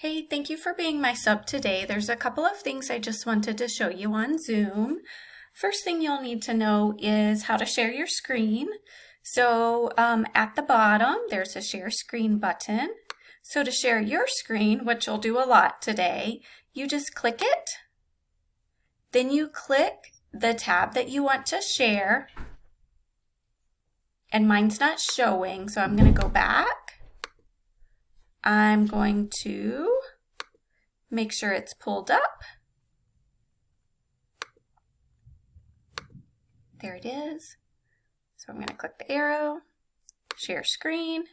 Hey, thank you for being my sub today. There's a couple of things I just wanted to show you on Zoom. First thing you'll need to know is how to share your screen. So at the bottom, there's a share screen button. So to share your screen, which you'll do a lot today, you just click it. Then you click the tab that you want to share. And mine's not showing, so I'm going to go back. I'm going to make sure it's pulled up. There it is. So I'm going to click the arrow, share screen.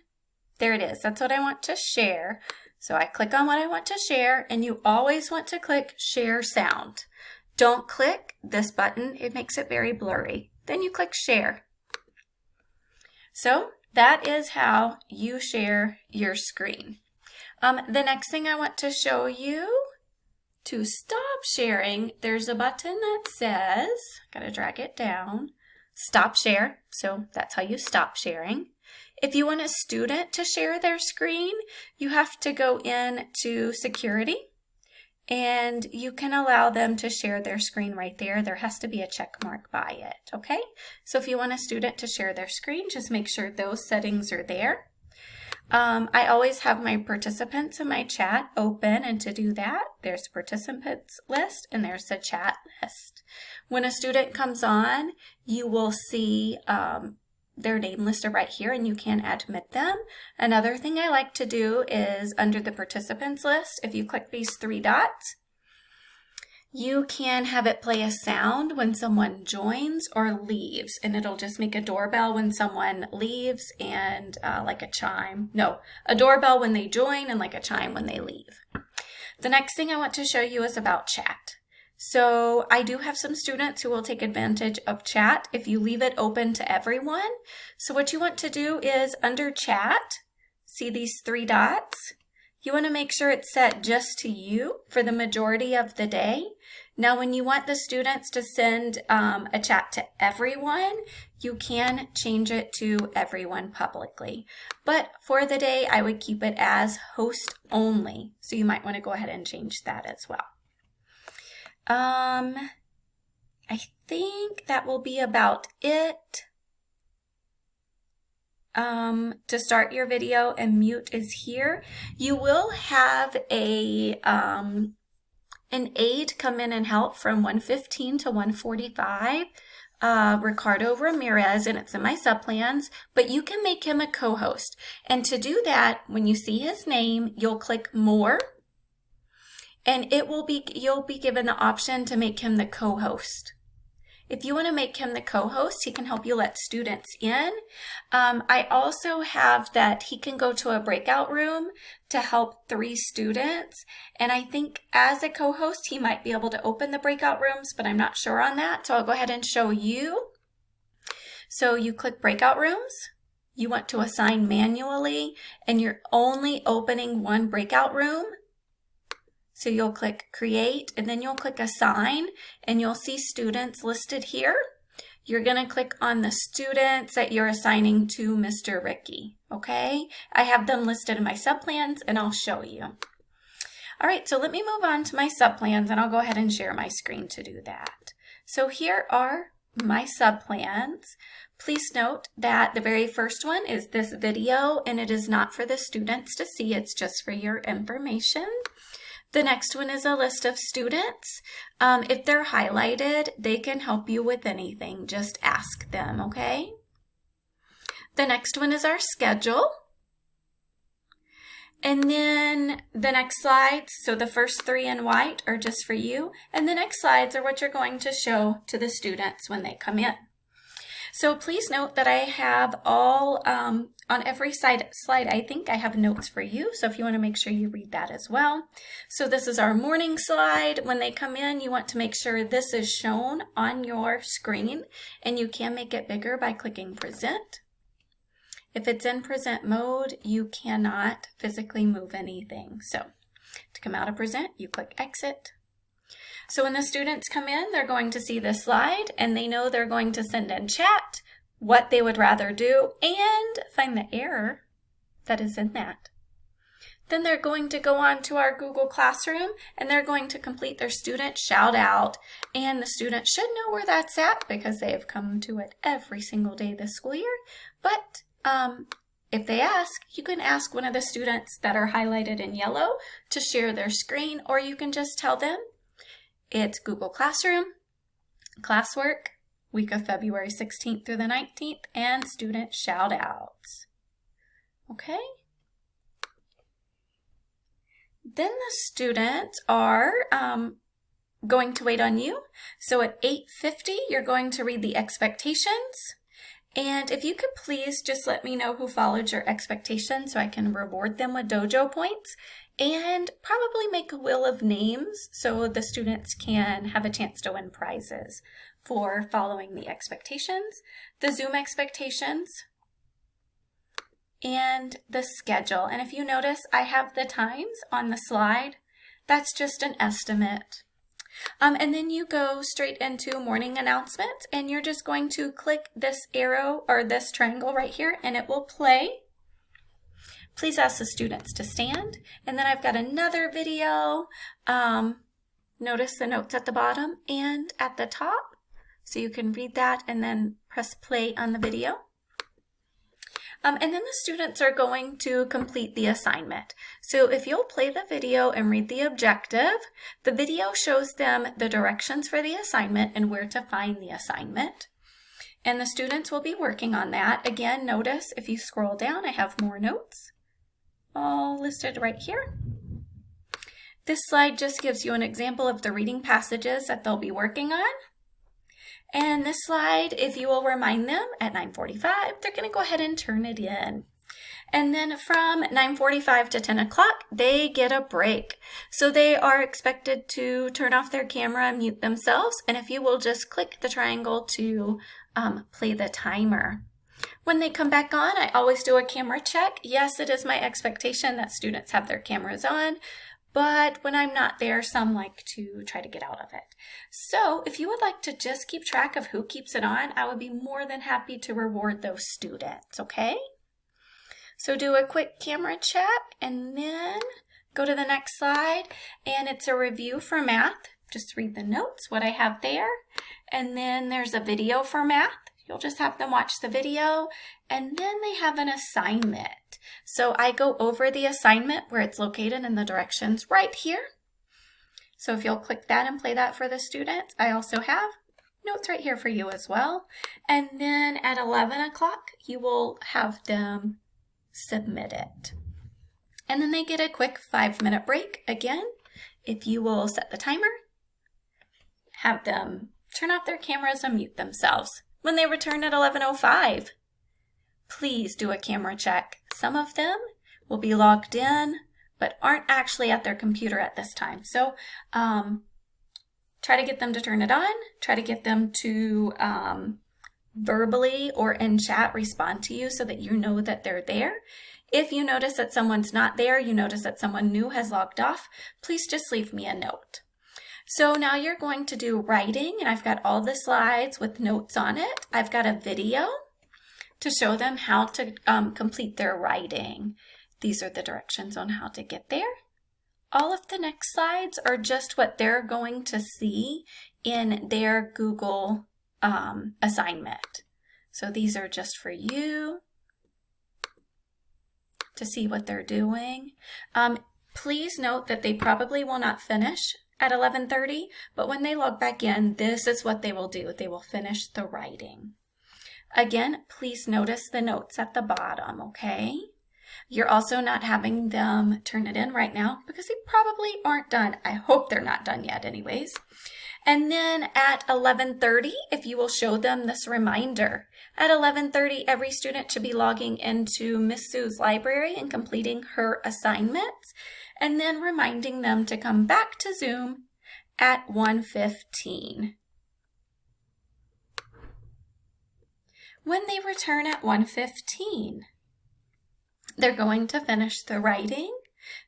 There it is. That's what I want to share. So I click on what I want to share, and you always want to click share sound. Don't click this button. It makes it very blurry. Then you click share. So that is how you share your screen. The next thing I want to show you, to stop sharing, there's a button that says, gotta drag it down, stop share. So that's how you stop sharing. If you want a student to share their screen, you have to go into security and you can allow them to share their screen right there. There has to be a check mark by it, okay? So if you want a student to share their screen, just make sure those settings are there. I always have my participants in my chat open, and to do that, there's the participants list and there's the chat list. When a student comes on, you will see their name listed right here and you can admit them. Another thing I like to do is under the participants list, if you click these three dots, you can have it play a sound when someone joins or leaves, and it'll just make a doorbell when someone leaves and like a chime. No, a doorbell when they join and like a chime when they leave. The next thing I want to show you is about chat. So I do have some students who will take advantage of chat if you leave it open to everyone. So what you want to do is under chat, see these three dots? You want to make sure it's set just to you for the majority of the day. Now, when you want the students to send a chat to everyone, you can change it to everyone publicly. But for the day, I would keep it as host only. So you might want to go ahead and change that as well. I think that will be about it. To start your video, and mute is here. You will have a an aide come in and help from 1:15 to 1:45, Ricardo Ramirez, and it's in my subplans, but you can make him a co-host. And to do that, when you see his name, you'll click more, and you'll be given the option to make him the co-host. If you want to make him the co-host, he can help you let students in. I also have that he can go to a breakout room to help 3 students. And I think as a co-host, he might be able to open the breakout rooms, but I'm not sure on that. So I'll go ahead and show you. So you click breakout rooms. You want to assign manually, and you're only opening one breakout room. So you'll click create, and then you'll click assign, and you'll see students listed here. You're going to click on the students that you're assigning to Mr. Ricky, okay? I have them listed in my subplans, and I'll show you. All right, so let me move on to my subplans, and I'll go ahead and share my screen to do that. So here are my subplans. Please note that the very first one is this video, and it is not for the students to see. It's just for your information. The next one is a list of students. If they're highlighted, they can help you with anything. Just ask them, okay? The next one is our schedule. And then the next slides, so the first 3 in white are just for you. And the next slides are what you're going to show to the students when they come in. So please note that I have all, on every slide, I think I have notes for you. So if you want to make sure you read that as well. So this is our morning slide. When they come in, you want to make sure this is shown on your screen, and you can make it bigger by clicking present. If it's in present mode, you cannot physically move anything. So to come out of present, you click exit. So when the students come in, they're going to see this slide, and they know they're going to send in chat what they would rather do and find the error that is in that. Then they're going to go on to our Google Classroom and they're going to complete their student shout out. And the student should know where that's at because they have come to it every single day this school year. But if they ask, you can ask one of the students that are highlighted in yellow to share their screen, or you can just tell them it's Google Classroom, classwork, week of February 16th through the 19th, and student shout outs. Okay? Then the students are going to wait on you. So at 8:50, you're going to read the expectations. And if you could please just let me know who followed your expectations so I can reward them with dojo points, and probably make a wheel of names so the students can have a chance to win prizes for following the expectations, the Zoom expectations, and the schedule. And if you notice, I have the times on the slide. That's just an estimate. And then you go straight into morning announcements, and you're just going to click this arrow or this triangle right here, and it will play. Please ask the students to stand. And then I've got another video. Notice the notes at the bottom and at the top, so you can read that and then press play on the video. And then the students are going to complete the assignment. So if you'll play the video and read the objective, the video shows them the directions for the assignment and where to find the assignment. And the students will be working on that. Again, notice if you scroll down, I have more notes all listed right here. This slide just gives you an example of the reading passages that they'll be working on. And this slide, if you will remind them at 9:45, they're going to go ahead and turn it in. And then from 9:45 to 10 o'clock, they get a break. So they are expected to turn off their camera and mute themselves. And if you will just click the triangle to play the timer. When they come back on, I always do a camera check. Yes, it is my expectation that students have their cameras on. But when I'm not there, some like to try to get out of it. So if you would like to just keep track of who keeps it on, I would be more than happy to reward those students, okay? So do a quick camera check and then go to the next slide. And it's a review for math. Just read the notes, what I have there. And then there's a video for math. You'll just have them watch the video, and then they have an assignment. So I go over the assignment where it's located in the directions right here. So if you'll click that and play that for the students, I also have notes right here for you as well. And then at 11 o'clock, you will have them submit it. And then they get a quick 5-minute break. Again, if you will set the timer, have them turn off their cameras and mute themselves. When they return at 11:05, please do a camera check. Some of them will be logged in, but aren't actually at their computer at this time. So try to get them to turn it on. Try to get them to verbally or in chat respond to you so that you know that they're there. If you notice that someone's not there, you notice that someone new has logged off, please just leave me a note. So now you're going to do writing, and I've got all the slides with notes on it. I've got a video to show them how to complete their writing. These are the directions on how to get there. All of the next slides are just what they're going to see in their Google assignment. So these are just for you to see what they're doing. Please note that they probably will not finish at 11:30, but when they log back in, this is what they will do. They will finish the writing. Again, please notice the notes at the bottom, okay? You're also not having them turn it in right now because they probably aren't done. I hope they're not done yet anyways. And then at 11:30, if you will show them this reminder, at 11:30, every student should be logging into Miss Sue's library and completing her assignments, and then reminding them to come back to Zoom at 1:15. When they return at 1:15, they're going to finish the writing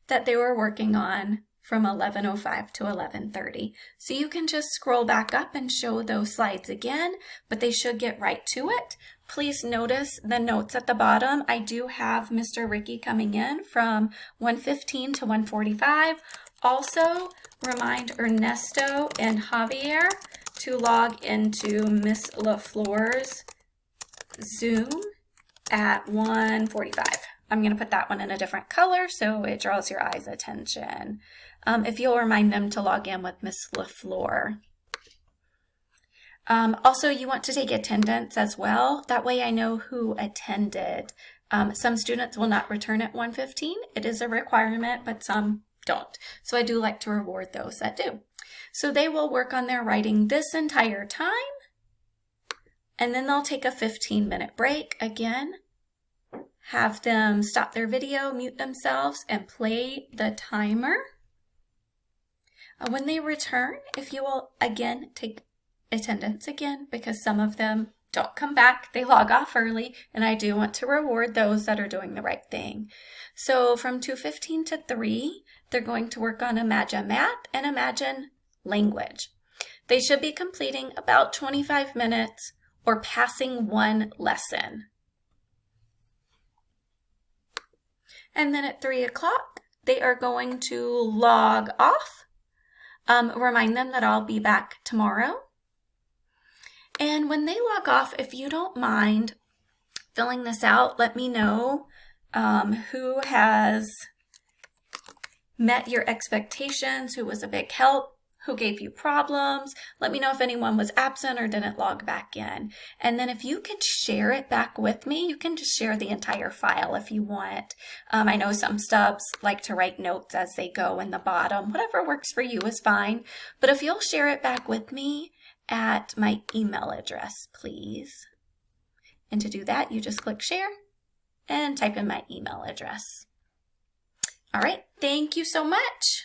that they were working on from 11:05 to 11:30. So you can just scroll back up and show those slides again, but they should get right to it. please notice the notes at the bottom. I do have Mr. Ricky coming in from 1:15 to 1:45. Also, remind Ernesto and Javier to log into Miss LaFleur's Zoom at 1:45. I'm going to put that one in a different color so it draws your eyes' attention. If you'll remind them to log in with Miss LaFleur. Also, you want to take attendance as well. That way I know who attended. Some students will not return at 1:15. It is a requirement, but some don't. So I do like to reward those that do. So they will work on their writing this entire time, and then they'll take a 15-minute break again. Have them stop their video, mute themselves, and play the timer. When they return, if you will again take attendance again, because some of them don't come back, they log off early, and I do want to reward those that are doing the right thing. So from 2:15 to 3, they're going to work on Imagine Math and Imagine Language. They should be completing about 25 minutes or passing one lesson. And then at 3 o'clock, they are going to log off. Remind them that I'll be back tomorrow. And when they log off, if you don't mind filling this out, let me know who has met your expectations, who was a big help, who gave you problems. Let me know if anyone was absent or didn't log back in. And then if you could share it back with me, you can just share the entire file if you want. I know some stubs like to write notes as they go in the bottom. Whatever works for you is fine. But if you'll share it back with me at my email address, please. And to do that, you just click share and type in my email address. All right, thank you so much.